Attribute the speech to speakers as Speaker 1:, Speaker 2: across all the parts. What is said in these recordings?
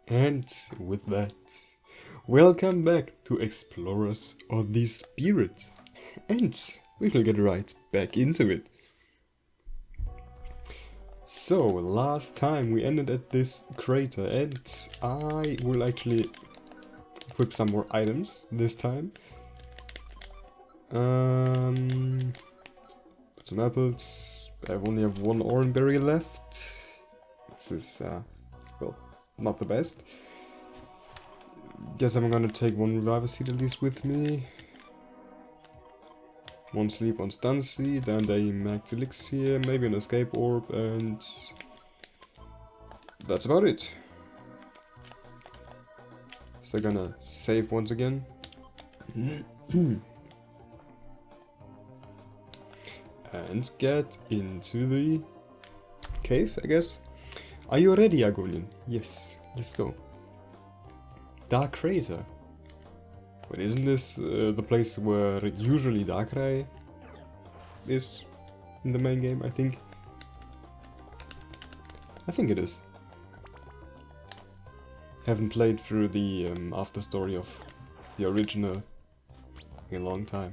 Speaker 1: And with that, welcome back to Explorers of the Spirit. And we will get right back into it. So, last time we ended at this crater and I will actually equip some more items this time. Put some apples. I only have one orange berry left. This is, well, not the best. Guess I'm gonna take one revival seed at least with me. One sleep, one stun seed, and a max elixir, maybe an escape orb, and that's about it. So I'm gonna save once again. And get into the cave, I guess. Are you ready, Agonian? Yes, let's go. Dark Crater. But isn't this the place where usually Darkrai is in the main game? I think it is. Haven't played through the after story of the original in a long time.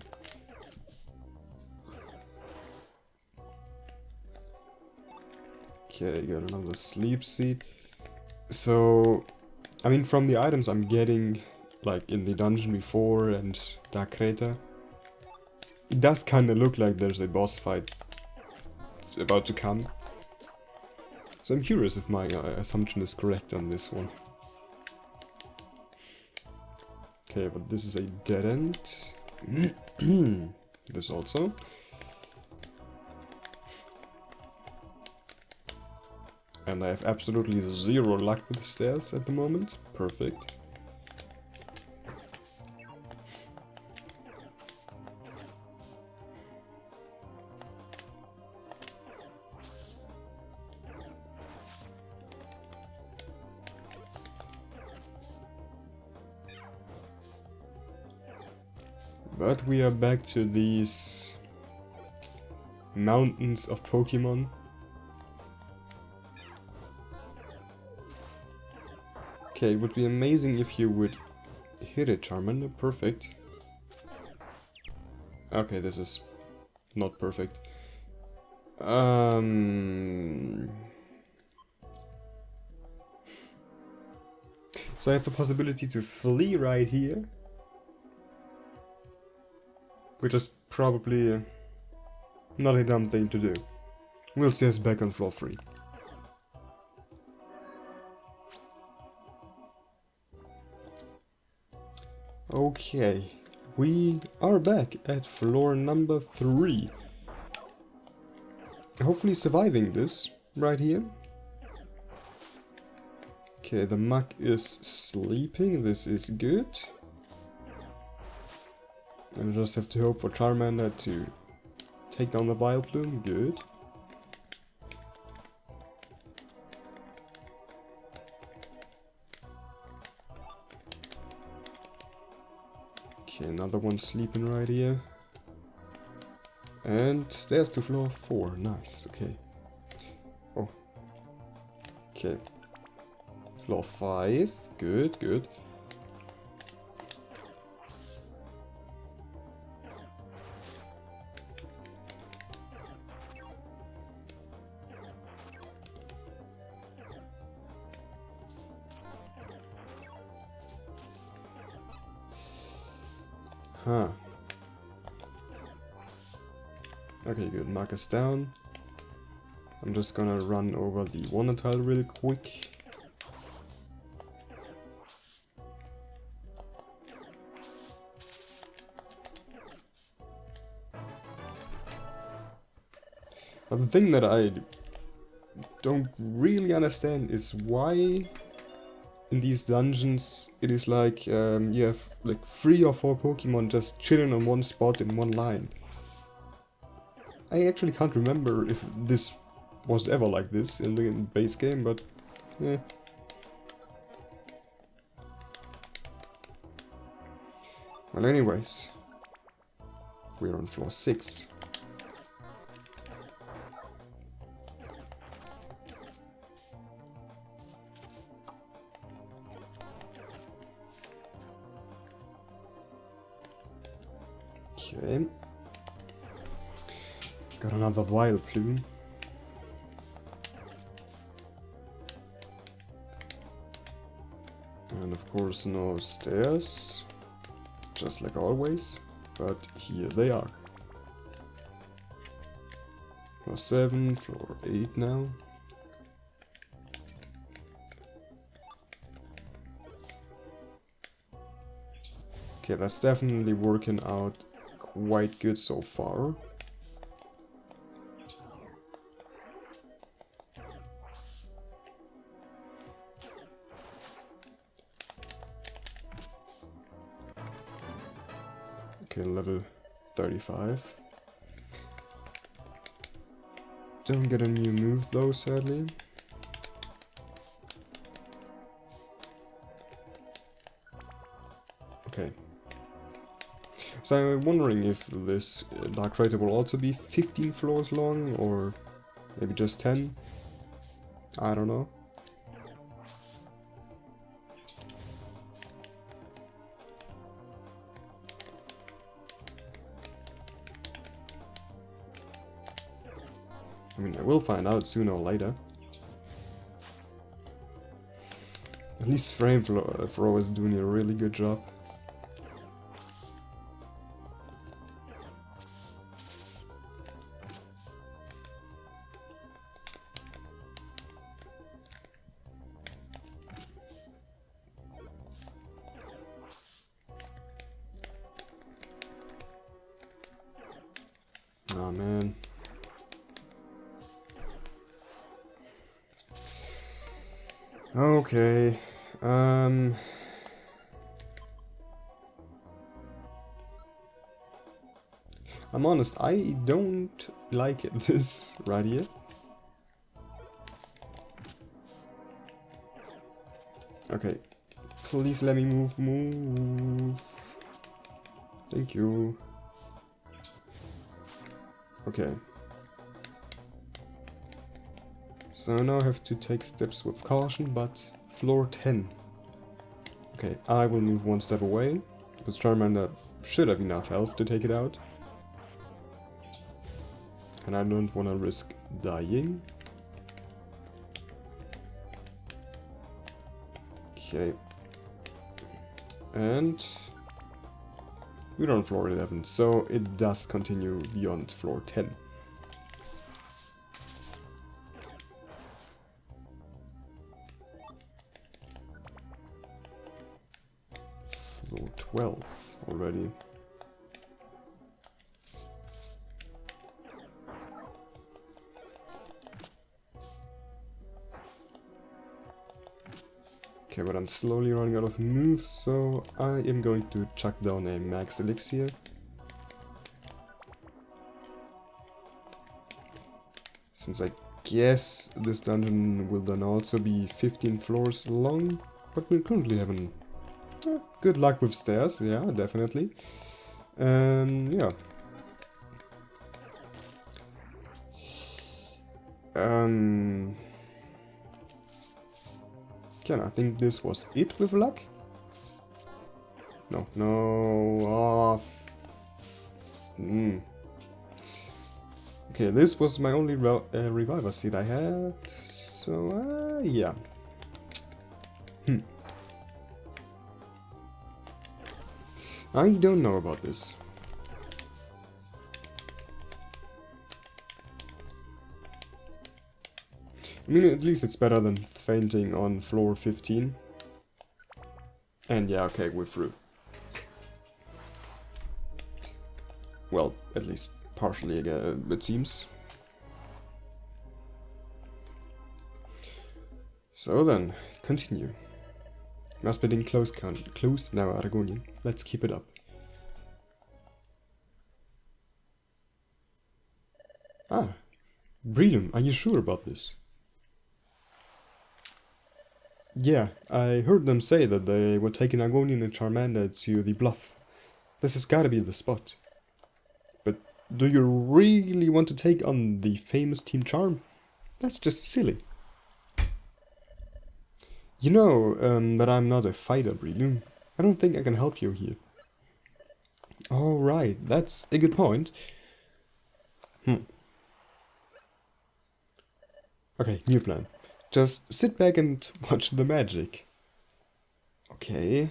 Speaker 1: Okay, got another sleep seed. So, I mean, from the items I'm getting, like in the dungeon before and Dark Crater, it does kind of look like there's a boss fight about to come. So I'm curious if my assumption is correct on this one. Okay, but this is a dead end. This also. And I have absolutely zero luck with the stairs at the moment. Perfect. But we are back to these mountains of Pokemon. Okay, it would be amazing if you would hit it, Charmander. Perfect. Okay, this is not perfect. So I have the possibility to flee right here. Which is probably not a dumb thing to do. We'll see us back on floor 3. Okay, we are back at floor number 3. Hopefully surviving this right here. Okay, the Muk is sleeping, this is good. And I just have to hope for Charmander to take down the Vileplume, good. Okay, another one sleeping right here. And stairs to floor 4, nice, okay. Oh. Okay. Floor 5, good, good. Huh. Okay, good. Mark us down. I'm just gonna run over the Wonder Tile real quick. But the thing that I don't really understand is why in these dungeons it is like you have like 3 or 4 Pokemon just chilling on one spot in one line. I actually can't remember if this was ever like this in the base game, but yeah. Well, anyways, we're on floor 6. Okay. Got another Vile Plume. And of course no stairs, just like always, but here they are. Floor 7, floor 8 now. Okay, that's definitely working out quite good so far. Okay, level 35. Don't get a new move though, sadly. Okay. So I'm wondering if this Dark Crater will also be 15 floors long, or maybe just 10? I don't know. I mean, I will find out sooner or later. At least Frame Throw is doing a really good job. Oh man. Okay. I'm honest, I don't like it, this right here. Okay. Please let me move. Thank you. Okay. So now I have to take steps with caution, but floor 10. Okay, I will move one step away, because Charmander should have enough health to take it out. And I don't want to risk dying. Okay. And we're on floor 11, so it does continue beyond floor 10. Floor 12 already. Okay, but I'm slowly running out of moves, so I am going to chuck down a max elixir. Since I guess this dungeon will then also be 15 floors long, but we're currently having good luck with stairs, yeah, definitely. Yeah. Again, I think this was it with luck. No. Okay, this was my only reviver seed I had, so yeah. I don't know about this. I mean, at least it's better than fainting on floor 15. And yeah, okay, we're through. Well, at least partially, it seems. So then, continue. Must be in close now, Aragonian. Let's keep it up. Ah, Breedum, are you sure about this? Yeah, I heard them say that they were taking Argonian and Charmander to the bluff. This has gotta be the spot. But do you really want to take on the famous Team Charm? That's just silly. You know that I'm not a fighter, Breedum. I don't think I can help you here. Oh, right, that's a good point. Okay, new plan. Just sit back and watch the magic. Okay.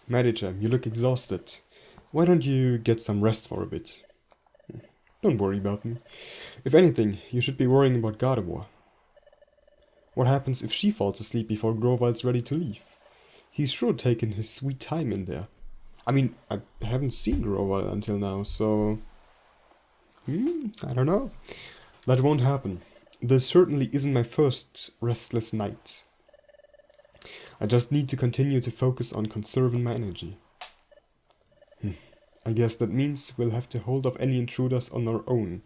Speaker 1: Manager, you look exhausted. Why don't you get some rest for a bit? Don't worry about me. If anything, you should be worrying about Gardevoir. What happens if she falls asleep before Groval's ready to leave? He's sure taken his sweet time in there. I mean, I haven't seen Groval until now, so... I don't know. That won't happen. This certainly isn't my first restless night. I just need to continue to focus on conserving my energy. I guess that means we'll have to hold off any intruders on our own.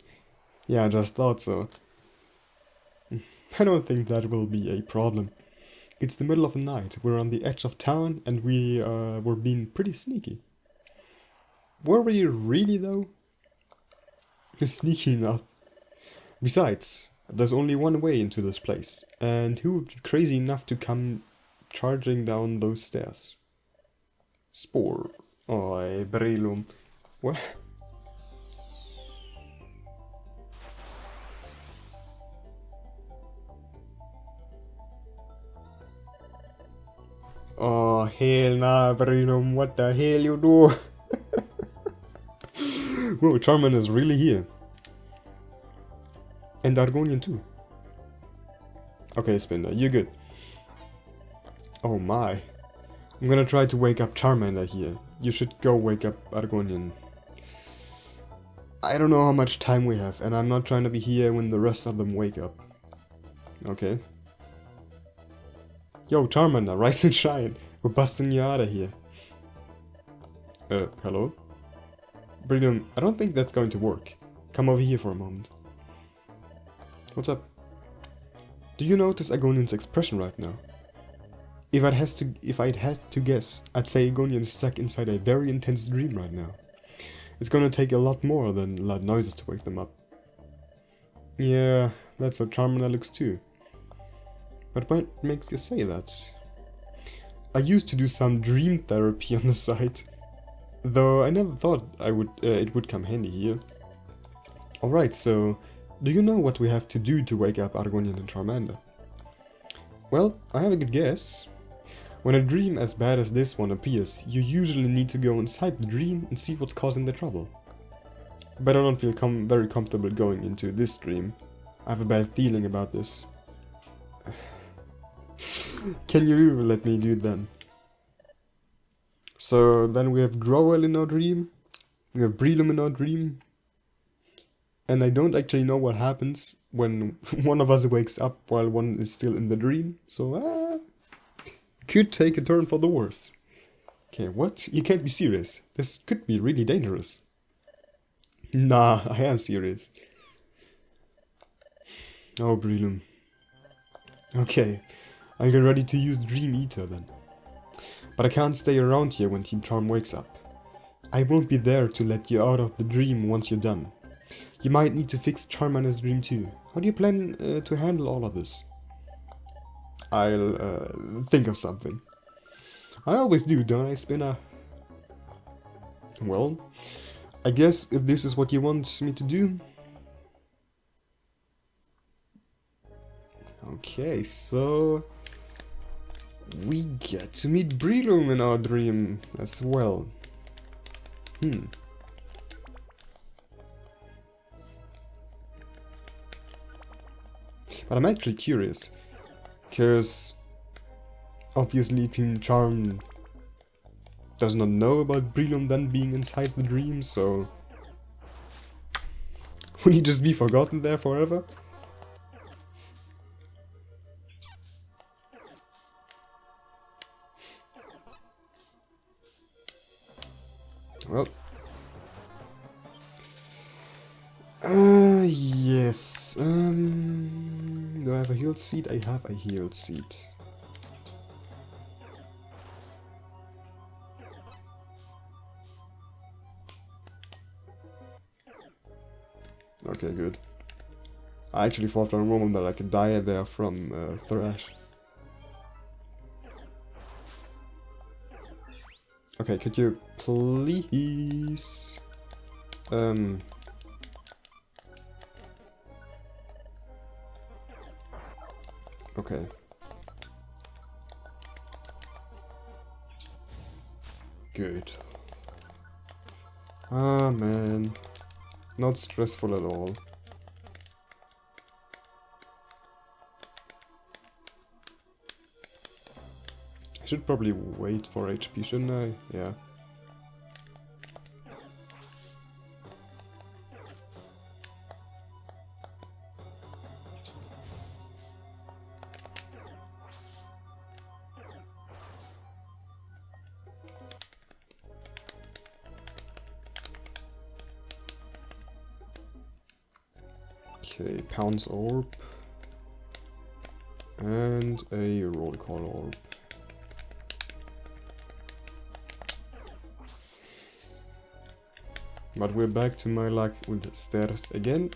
Speaker 1: Yeah, I just thought so. I don't think that will be a problem. It's the middle of the night, we're on the edge of town, and we're being pretty sneaky. Were we really, though? Sneaky enough. Besides, there's only one way into this place, and who would be crazy enough to come charging down those stairs? Spore. Oj, Breloom. What? Oh, hell nah, Breloom, what the hell you do? Whoa, Charmin is really here. And Argonian too. Okay, Spinda, you're good. Oh my. I'm gonna try to wake up Charmander here. You should go wake up Argonian. I don't know how much time we have, and I'm not trying to be here when the rest of them wake up. Okay. Yo, Charmander, rise and shine. We're busting you out of here. Hello? Breloom, I don't think that's going to work. Come over here for a moment. What's up? Do you notice Agonian's expression right now? If I'd had to guess, I'd say Agonian is stuck inside a very intense dream right now. It's gonna take a lot more than loud noises to wake them up. Yeah, that's how Charmander looks too. But what makes you say that? I used to do some dream therapy on the side, though I never thought it would come handy here. Alright, so do you know what we have to do to wake up Argonian and Charmander? Well, I have a good guess. When a dream as bad as this one appears, you usually need to go inside the dream and see what's causing the trouble. But I don't feel very comfortable going into this dream. I have a bad feeling about this. Can you let me do it then? So then we have Growl in our dream, we have Breloom in our dream, and I don't actually know what happens when one of us wakes up while one is still in the dream, so could take a turn for the worse. Okay, what? You can't be serious. This could be really dangerous. Nah, I am serious. Oh, Breloom. Okay, I'll get ready to use Dream Eater then. But I can't stay around here when Team Charm wakes up. I won't be there to let you out of the dream once you're done. You might need to fix Charmander's dream too. How do you plan to handle all of this? I'll think of something. I always do, don't I, Spinner? Well, I guess if this is what you want me to do... Okay, so... we get to meet Breloom in our dream as well. But I'm actually curious, because obviously Team Charm does not know about Breloom then being inside the dream, so will he just be forgotten there forever? Well, yes. Do I have a healed seed? I have a healed seed. Okay, good. I actually thought for a moment that I could die there from Thrash. Okay, could you please... Okay. Good. Ah, man. Not stressful at all. I should probably wait for HP, shouldn't I? Yeah. Okay, Pounce Orb. And a Roll Call Orb. But we're back to my luck with stairs again.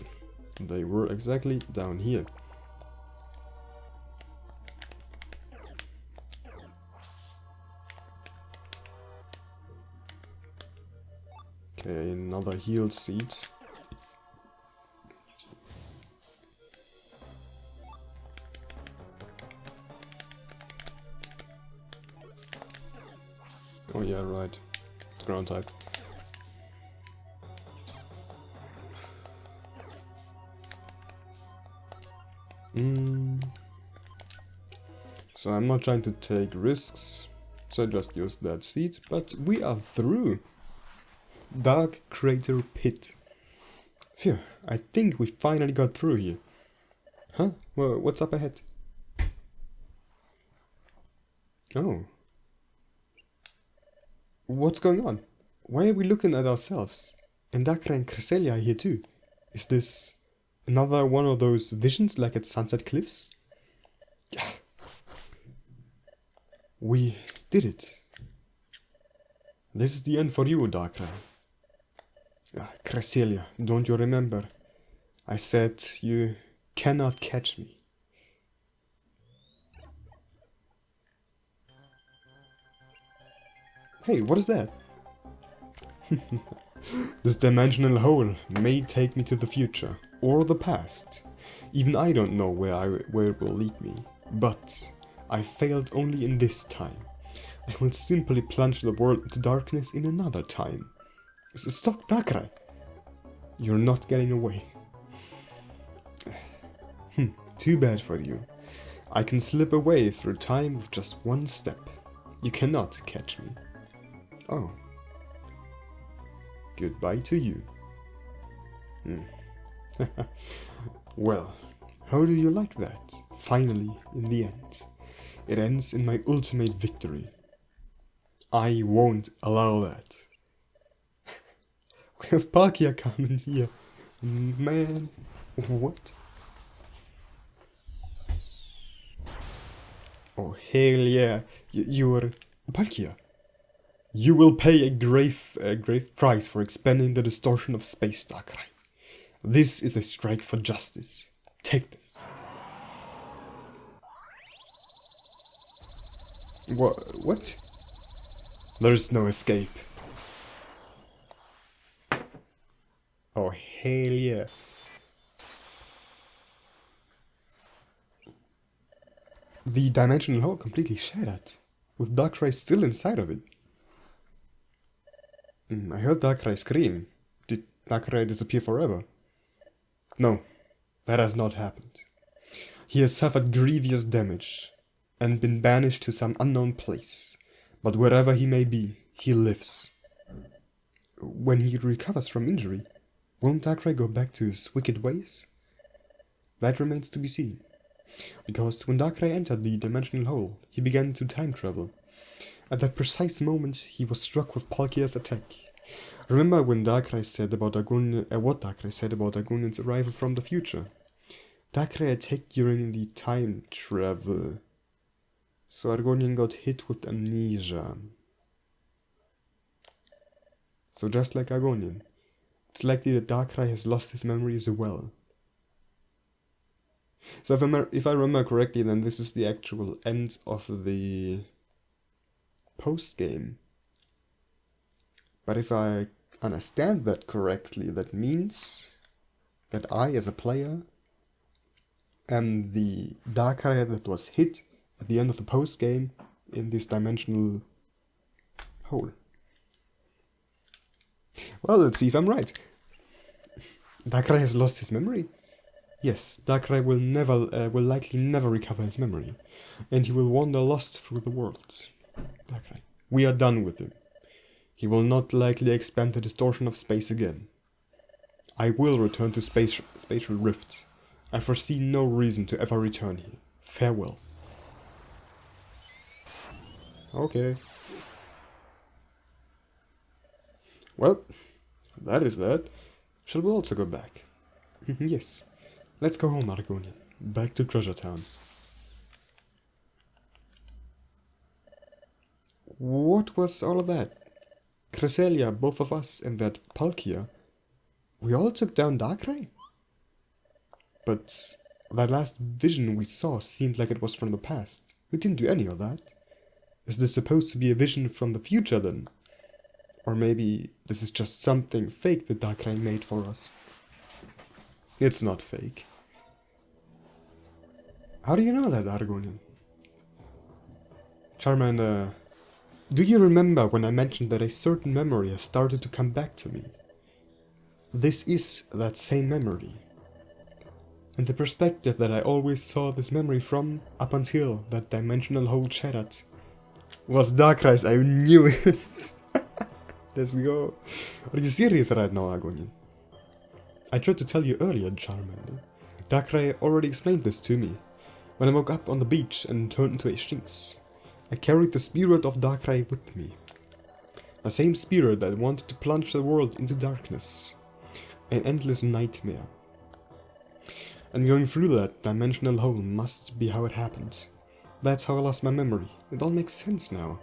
Speaker 1: They were exactly down here. Okay, another heal seed. Oh yeah, right. It's ground type. So I'm not trying to take risks, so I just used that seed, but we are through. Dark Crater Pit. Phew, I think we finally got through here. Huh? Well, what's up ahead? Oh. What's going on? Why are we looking at ourselves? And Dakra and Cresselia are here too. Is this another one of those visions like at Sunset Cliffs? We did it. This is the end for you, Dakra. Cresselia, don't you remember? I said you cannot catch me. Hey, what is that? This dimensional hole may take me to the future, or the past. Even I don't know where it will lead me, but I failed only in this time. I will simply plunge the world into darkness in another time. So stop, Dakra! You're not getting away. Too bad for you. I can slip away through time with just one step. You cannot catch me. Oh. Goodbye to you. Well, how do you like that? Finally, in the end. It ends in my ultimate victory. I won't allow that. We have Palkia coming here. Man, what? Oh, hell yeah. You're Palkia. You will pay a grave price for expanding the distortion of space, Darkrai. This is a strike for justice. Take this. What? There's no escape. Oh, hell yeah. The dimensional hole completely shattered, with Darkrai still inside of it. I heard Darkrai scream. Did Darkrai disappear forever? No, that has not happened. He has suffered grievous damage and been banished to some unknown place. But wherever he may be, he lives. When he recovers from injury, won't Darkrai go back to his wicked ways? That remains to be seen. Because when Darkrai entered the dimensional hole, he began to time travel. At that precise moment, he was struck with Palkia's attack. Remember when Darkrai said about what Darkrai said about Argonion's arrival from the future? Darkrai attacked during the time travel. So Argonion got hit with amnesia. So just like Argonion, it's likely that Darkrai has lost his memory as well. So if I remember correctly, then this is the actual end of the post-game. But if I understand that correctly, that means that I, as a player, am the Darkrai that was hit at the end of the post-game in this dimensional hole. Well, let's see if I'm right. Darkrai has lost his memory. Yes, Darkrai will likely never recover his memory, and he will wander lost through the world. Darkrai, we are done with him. He will not likely expand the distortion of space again. I will return to Spatial Rift. I foresee no reason to ever return here. Farewell. Okay. Well, that is that. Shall we also go back? Yes. Let's go home, Argonian. Back to Treasure Town. What was all of that? Cresselia, both of us, and that Palkia. We all took down Darkrai? But that last vision we saw seemed like it was from the past. We didn't do any of that. Is this supposed to be a vision from the future then? Or maybe this is just something fake that Darkrai made for us. It's not fake. How do you know that, Argonian? Charmander, do you remember when I mentioned that a certain memory has started to come back to me? This is that same memory. And the perspective that I always saw this memory from, up until that dimensional hole shattered, was Darkrai's. I knew it! Let's go. Are you serious right now, Argonian? I tried to tell you earlier, Charmander. Darkrai already explained this to me, when I woke up on the beach and turned into a Shinx. I carried the spirit of Darkrai with me. The same spirit that wanted to plunge the world into darkness. An endless nightmare. And going through that dimensional hole must be how it happened. That's how I lost my memory. It all makes sense now.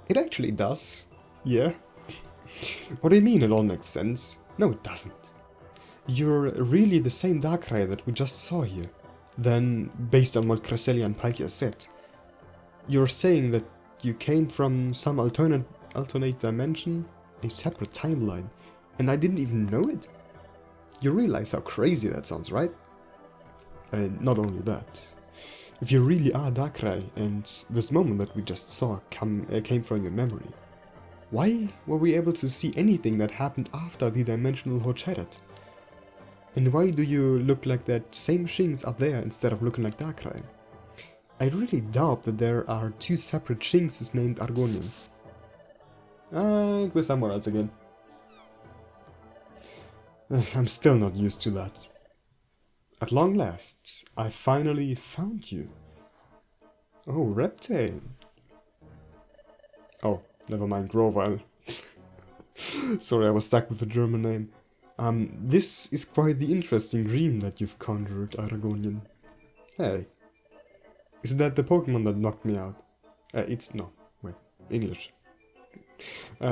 Speaker 1: It actually does. Yeah. What do you mean it all makes sense? No, it doesn't. You're really the same Darkrai that we just saw here. Then, based on what Cresselia and Palkia said, you're saying that you came from some alternate dimension, a separate timeline, and I didn't even know it? You realize how crazy that sounds, right? And not only that, if you really are Darkrai and this moment that we just saw came from your memory, why were we able to see anything that happened after the dimensional hole shattered? And why do you look like that same Shinx up there instead of looking like Darkrai? I really doubt that there are two separate Shinxes named Argonian. It was somewhere else again. I'm still not used to that. At long last, I finally found you. Oh, Reptile. Oh, never mind, Grovyle. Sorry, I was stuck with the German name. This is quite the interesting dream that you've conjured, Argonian. Hey. Is that the Pokemon that knocked me out? English.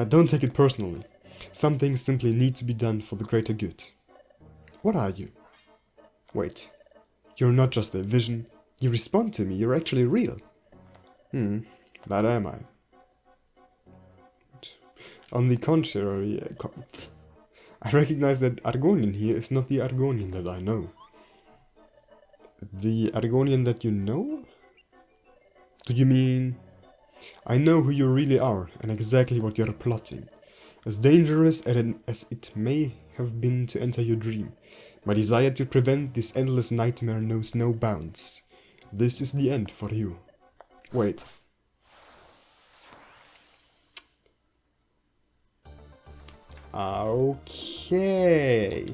Speaker 1: Don't take it personally. Some things simply need to be done for the greater good. What are you? Wait. You're not just a vision. You respond to me, you're actually real. That am I. On the contrary, I recognize that Argonian here is not the Argonian that I know. The Argonian that you know? Do you mean... I know who you really are, and exactly what you're plotting. As dangerous as it may have been to enter your dream, my desire to prevent this endless nightmare knows no bounds. This is the end for you. Wait. Okay.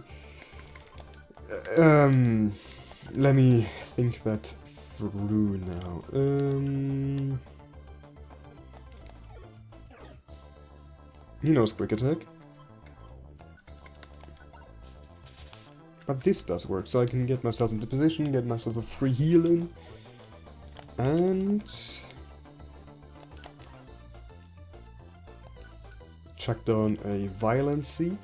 Speaker 1: Let me think that through now. He knows Quick Attack. But this does work, so I can get myself into position, get myself a free heal in. And... chuck down a Violent Seed.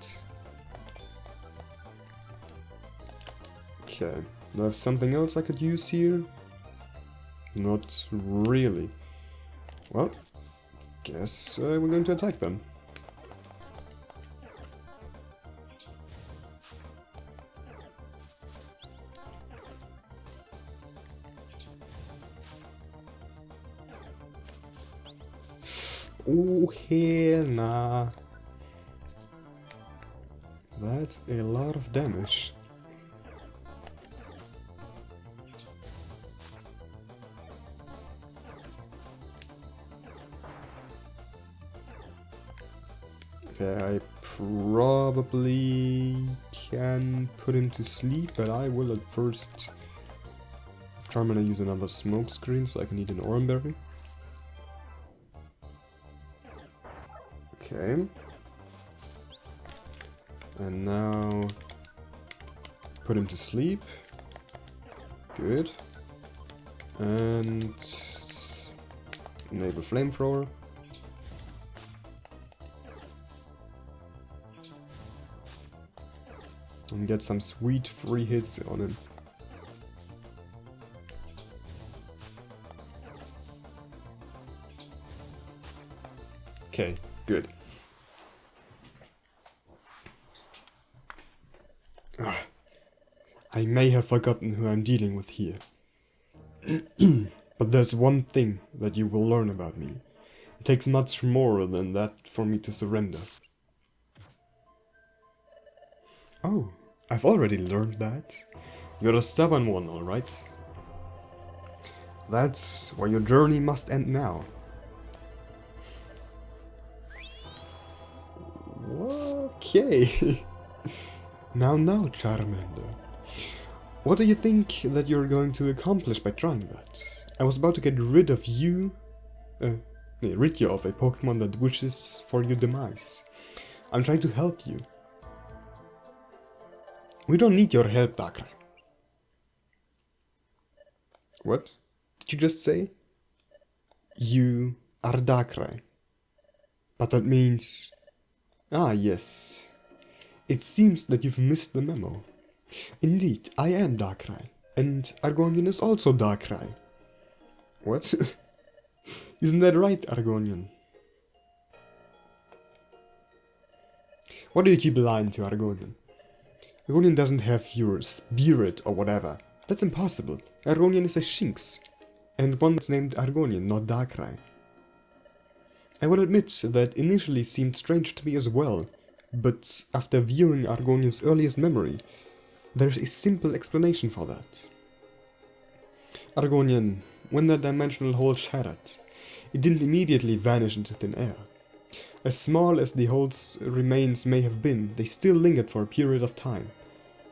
Speaker 1: Okay, do I have something else I could use here? Not really. Well, Guess we're going to attack them. Oh, hell nah. That's a lot of damage. Okay, I probably can put him to sleep, but I will at first try to use another smoke screen so I can eat an oranberry. Okay. And now put him to sleep. Good. And enable flamethrower. And get some sweet free hits on him. Okay, good. I may have forgotten who I'm dealing with here. But there's one thing that you will learn about me. It takes much more than that for me to surrender. Oh, I've already learned that. You're a stubborn one, alright? That's why your journey must end now. Okay. Now, Charmander. What do you think that you're going to accomplish by trying that? I was about to get rid of you... rid you of a Pokemon that wishes for your demise. I'm trying to help you. We don't need your help, Darkrai. What did you just say? You are Darkrai. But that means... Ah, yes. It seems that you've missed the memo. Indeed, I am Darkrai, and Argonian is also Darkrai. What? Isn't that right, Argonian? What do you keep lying to, Argonian? Argonian doesn't have your spirit or whatever. That's impossible. Argonian is a Shinx, and one that's named Argonian, not Darkrai. I will admit that initially seemed strange to me as well, but after viewing Argonian's earliest memory, there's a simple explanation for that. Argonian, when that dimensional hole shattered, it didn't immediately vanish into thin air. As small as the hole's remains may have been, they still lingered for a period of time.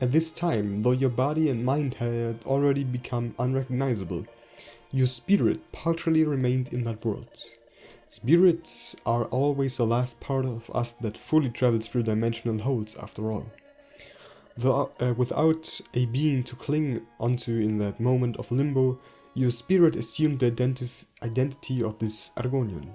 Speaker 1: At this time, though your body and mind had already become unrecognizable, your spirit partially remained in that world. Spirits are always the last part of us that fully travels through dimensional holes, after all. Without a being to cling onto in that moment of limbo, your spirit assumed the identity of this Argonian.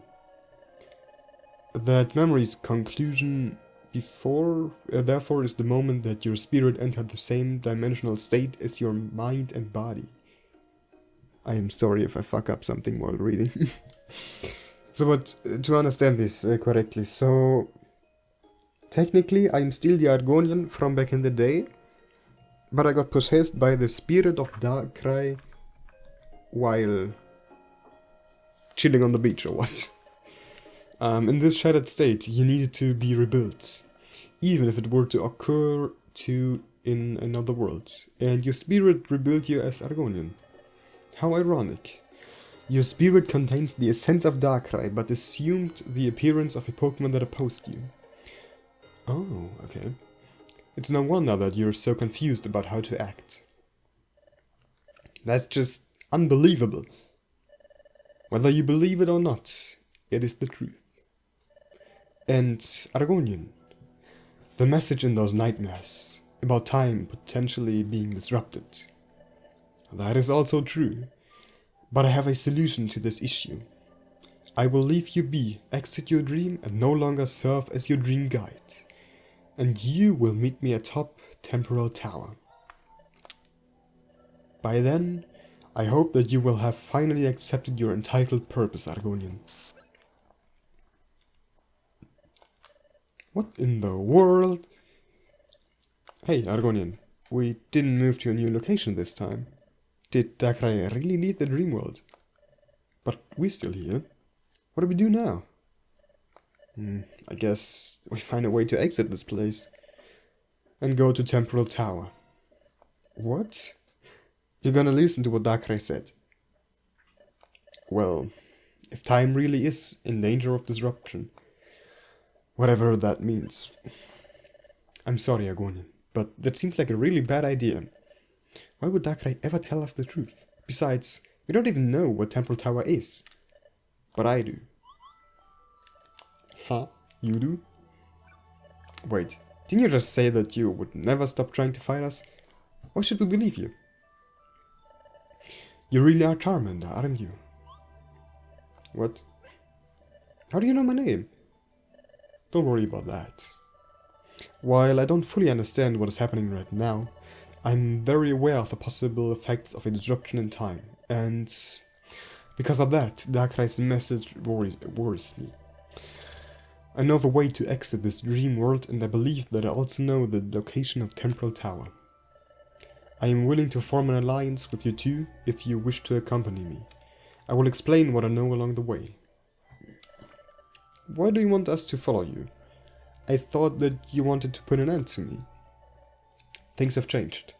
Speaker 1: That memory's conclusion therefore is the moment that your spirit entered the same dimensional state as your mind and body. I am sorry if I fuck up something while reading. But to understand this correctly, so technically I'm still the Argonian from back in the day, but I got possessed by the spirit of Darkrai while chilling on the beach or what. In this shattered state, you needed to be rebuilt, even if it were to occur in another world, and your spirit rebuilt you as Argonian. How ironic. Your spirit contains the essence of Darkrai, but assumed the appearance of a Pokemon that opposed you. Oh, okay. It's no wonder that you're so confused about how to act. That's just unbelievable. Whether you believe it or not, it is the truth. And Argonian, the message in those nightmares about time potentially being disrupted. That is also true. But I have a solution to this issue. I will leave you be, exit your dream, and no longer serve as your dream guide. And you will meet me atop Temporal Tower. By then, I hope that you will have finally accepted your entitled purpose, Argonian. What in the world? Hey, Argonian, we didn't move to a new location this time. Did Darkrai really leave the dream world? But we're still here. What do we do now? I guess we find a way to exit this place. And go to Temporal Tower. What? You're gonna listen to what Darkrai said. Well, if time really is in danger of disruption, whatever that means. I'm sorry, Argonian, but that seems like a really bad idea. Why would Darkrai ever tell us the truth? Besides, we don't even know what Temporal Tower is. But I do. Huh? You do? Wait, didn't you just say that you would never stop trying to fight us? Why should we believe you? You really are Charmander, aren't you? What? How do you know my name? Don't worry about that. While I don't fully understand what is happening right now, I'm very aware of the possible effects of a disruption in time, and because of that, Darkrai's message worries me. I know of a way to exit this dream world, and I believe that I also know the location of Temporal Tower. I am willing to form an alliance with you two if you wish to accompany me. I will explain what I know along the way. Why do you want us to follow you? I thought that you wanted to put an end to me. Things have changed.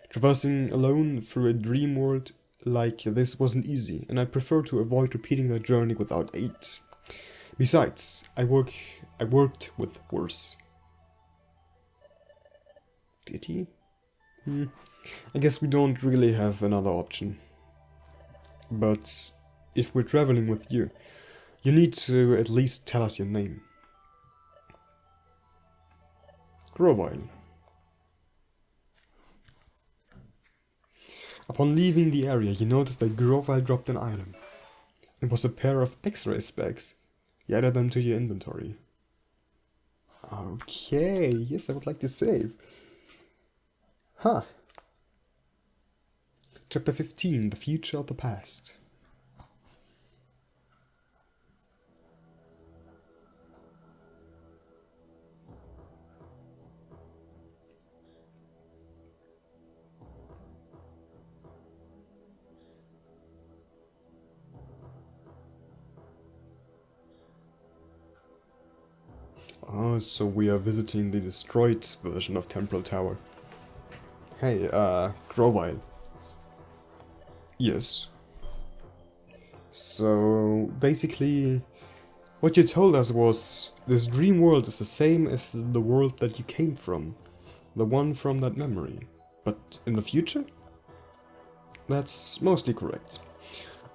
Speaker 1: Traversing alone through a dream world like this wasn't easy, and I prefer to avoid repeating that journey without aid. Besides, I worked with worse. Did he? I guess we don't really have another option. But if we're traveling with you, you need to at least tell us your name. Grovyle. Upon leaving the area, you noticed that Grovyle dropped an item. It was a pair of X-ray specs. You added them to your inventory. Okay, yes, I would like to save. Huh. Chapter 15, The Future of the Past. Oh, so we are visiting the destroyed version of Temporal Tower. Hey, Grovyle. Yes. So, basically, what you told us was this dream world is the same as the world that you came from. The one from that memory. But in the future? That's mostly correct.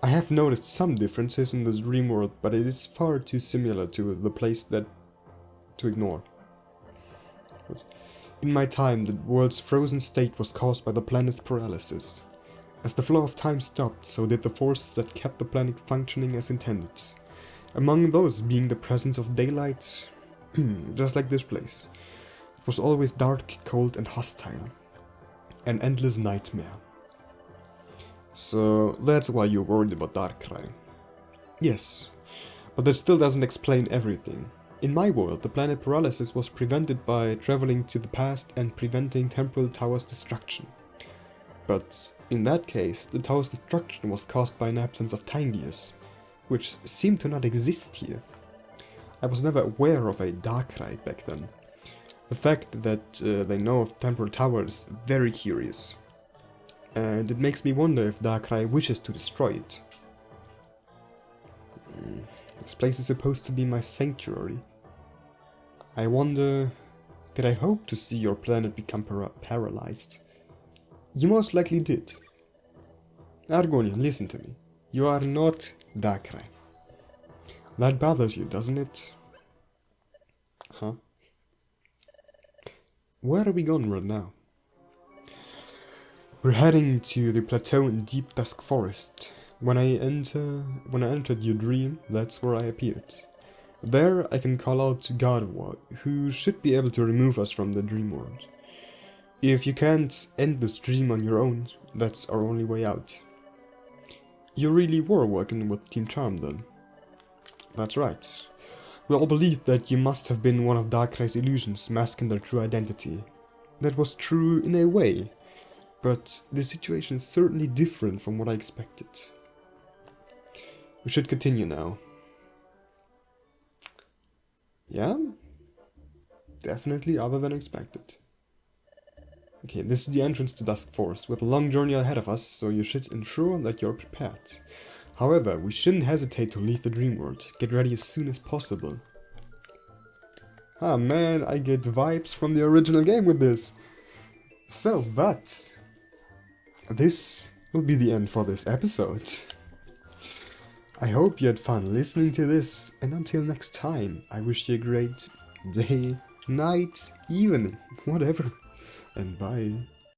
Speaker 1: I have noticed some differences in this dream world, but it is far too similar to the place that to ignore. In my time, the world's frozen state was caused by the planet's paralysis. As the flow of time stopped, so did the forces that kept the planet functioning as intended. Among those being the presence of daylight, just like this place. It was always dark, cold and hostile. An endless nightmare. So that's why you're worried about Darkrai. Yes, but that still doesn't explain everything. In my world, the planet paralysis was prevented by traveling to the past and preventing Temporal Tower's destruction. But in that case, the tower's destruction was caused by an absence of time gears, which seemed to not exist here. I was never aware of a Darkrai back then. The fact that they know of Temporal Tower is very curious. And it makes me wonder if Darkrai wishes to destroy it. This place is supposed to be my sanctuary. I wonder, did I hope to see your planet become paralyzed? You most likely did. Argonian, listen to me. You are not Darkrai. That bothers you, doesn't it? Huh? Where are we going right now? We're heading to the plateau in Deep Dusk Forest. When I entered your dream, that's where I appeared. There I can call out to Gardevoir, who should be able to remove us from the dream world. If you can't end this dream on your own, that's our only way out. You really were working with Team Charm then. That's right. We all believed that you must have been one of Darkrei's illusions masking their true identity. That was true in a way, but the situation is certainly different from what I expected. We should continue now. Yeah? Definitely other than expected. Okay, this is the entrance to Dusk Forest. We have a long journey ahead of us, so you should ensure that you're prepared. However, we shouldn't hesitate to leave the dream world. Get ready as soon as possible. Ah man, I get vibes from the original game with this. So, but this will be the end for this episode. I hope you had fun listening to this, and until next time, I wish you a great day, night, evening, whatever, and bye.